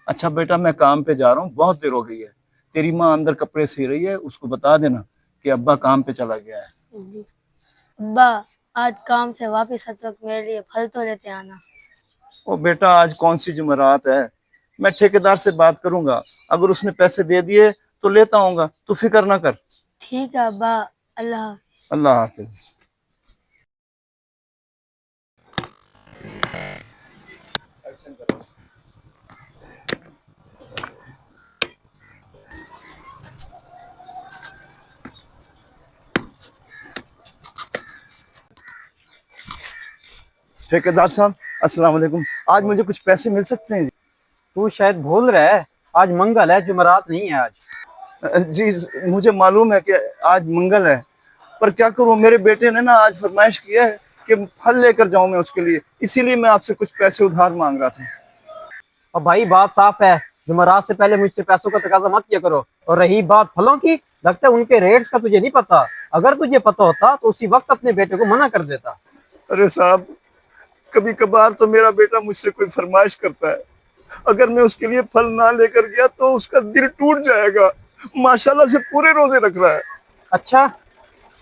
अच्छा बेटा, मैं काम पे जा रहा हूँ, बहुत देर हो गई है। तेरी माँ अंदर कपड़े सी रही है, उसको बता देना कि अब्बा काम पे चला गया है। जी। अब्बा, आज काम से वापस आते वक्त मेरे लिए फल तो लेते आना। ओ बेटा, आज कौन सी जुमेरात है? मैं ठेकेदार से बात करूंगा, अगर उसने पैसे दे दिए तो लेता आऊंगा, तू फिक्र ना कर। ठीक है अब्बा, अल्लाह हाफिज। अल्लाह हाफिज। ठेकेदार साहब, अस्सलाम वालेकुम। आज मुझे कुछ पैसे मिल सकते हैं? तू शायद भूल रहा है, आज मंगल है, जुमेरात नहीं है आज। जी, मुझे मालूम है कि आज मंगल है, पर क्या करूं, मेरे बेटे ने ना आज फरमाइश किया है कि फल लेकर जाऊं मैं उसके लिए, इसीलिए मैं आपसे कुछ पैसे उधार मांग रहा था। और भाई बात साफ है, जुमेरात से पहले मुझसे पैसों का तकाजा मत किया करो। और रही बात फलों की, लगता है उनके रेट्स का तुझे नहीं पता। अगर तुझे पता होता तो उसी वक्त अपने बेटे को मना कर देता। अरे साहब, कभी कभार तो मेरा बेटा मुझसे कोई फरमाइश करता है, अगर मैं उसके लिए फल ना लेकर गया तो उसका दिल टूट जाएगा। माशाल्लाह से पूरे रोजे रख रहा है। अच्छा,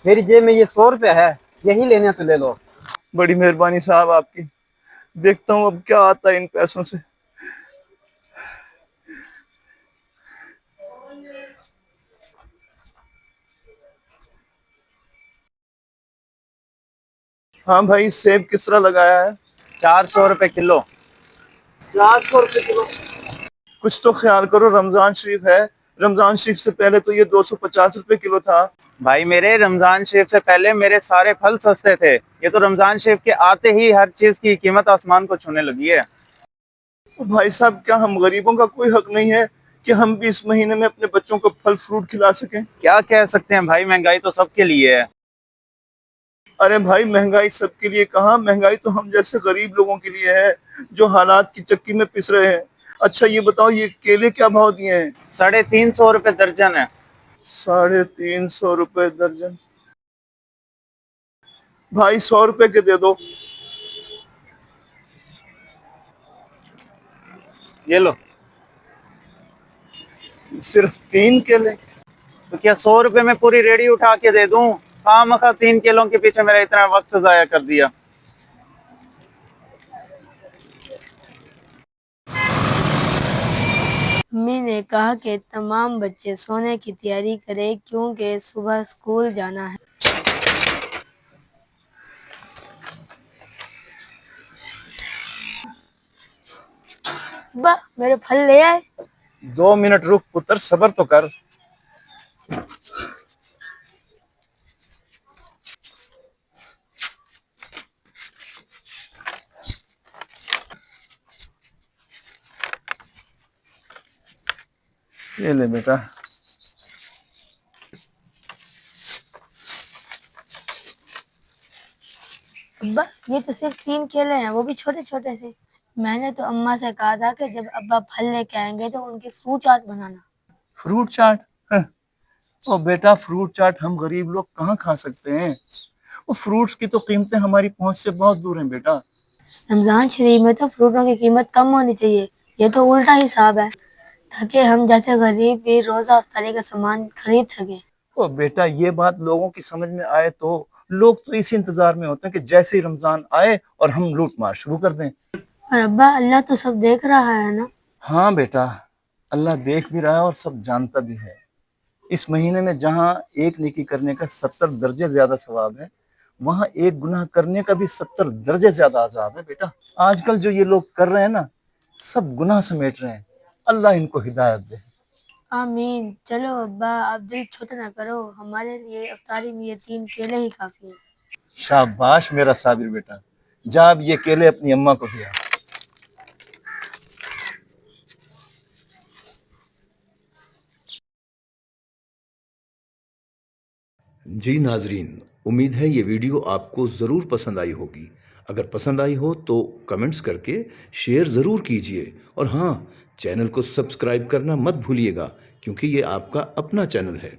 मेरी जेब में ये 100 रुपये है, यही लेने तो ले लो। बड़ी मेहरबानी साहब आपकी। देखता हूँ अब क्या आता है इन पैसों से। हाँ भाई, सेब किस तरह लगाया है? 400 रुपये किलो। 400 रुपए किलो? कुछ तो ख्याल करो, रमजान शरीफ है। रमजान शरीफ से पहले तो ये 250 रुपए किलो था। भाई मेरे, रमजान शरीफ से पहले मेरे सारे फल सस्ते थे। ये तो रमजान शरीफ के आते ही हर चीज की कीमत आसमान को छूने लगी है। तो भाई साहब, क्या हम गरीबों का कोई हक नहीं है कि हम भी इस महीने में अपने बच्चों को फल फ्रूट खिला सकें? क्या कह सकते हैं भाई, महंगाई तो सबके लिए है। अरे भाई, महंगाई सबके लिए कहाँ, महंगाई तो हम जैसे गरीब लोगों के लिए है, जो हालात की चक्की में पिस रहे हैं। अच्छा ये बताओ, ये केले क्या भाव दिए हैं? 350 रुपये दर्जन है। 350 रुपए दर्जन? भाई 100 रुपए के दे दो। ये लो। सिर्फ 3 केले? तो क्या 100 रुपये में पूरी रेडी उठा के दे दूं? खामखा 3 किलो के पीछे मेरा इतना वक्त जाया कर दिया। अम्मी ने कहा कि तमाम बच्चे सोने की तैयारी करें क्योंकि सुबह स्कूल जाना है। अब्बा, मेरे फल ले आए। 2 मिनट रुक पुत्र, सब्र तो कर। ये ले बेटा। अब्बा, ये तो सिर्फ 3 केले हैं, वो भी छोटे छोटे से। मैंने तो अम्मा से कहा था कि जब अब्बा फल लेके आएंगे तो उनकी फ्रूट चाट बनाना। फ्रूट चाट? ओ बेटा, फ्रूट चाट हम गरीब लोग कहाँ खा सकते हैं? वो फ्रूट्स की तो कीमतें हमारी पहुंच से बहुत दूर हैं बेटा। रमजान शरीफ में तो फ्रूटों की कीमत कम होनी चाहिए, ये तो उल्टा हिसाब है, ताकि हम जैसे गरीब भी रोजा अफ्तारी का सामान खरीद सकें। ओ बेटा, ये बात लोगों की समझ में आए तो। लोग तो इसी इंतजार में होते हैं कि जैसे ही रमजान आए और हम लूट मार शुरू कर दें। और अब्बा, अल्लाह तो सब देख रहा है ना। हाँ बेटा, अल्लाह देख भी रहा है और सब जानता भी है। इस महीने में जहाँ एक नेकी करने का 70 दर्जे ज्यादा सवाब है, वहाँ एक गुनाह करने का भी 70 दर्जे ज्यादा अजाब है बेटा। आजकल जो ये लोग कर रहे हैं ना, सब गुनाह समेट रहे हैं। अल्लाह इनको हिदायत दे। आमीन। चलो अब्बा, आप दिल छोटा ना करो, हमारे लिए अफ्तारी में ये 3 केले ही काफी है। शाबाश मेरा साबिर बेटा, जा अब ये केले अपनी अम्मा को दिया। जी नाजरीन, उम्मीद है ये वीडियो आपको ज़रूर पसंद आई होगी। अगर पसंद आई हो तो कमेंट्स करके शेयर ज़रूर कीजिए। और हाँ, चैनल को सब्सक्राइब करना मत भूलिएगा, क्योंकि ये आपका अपना चैनल है।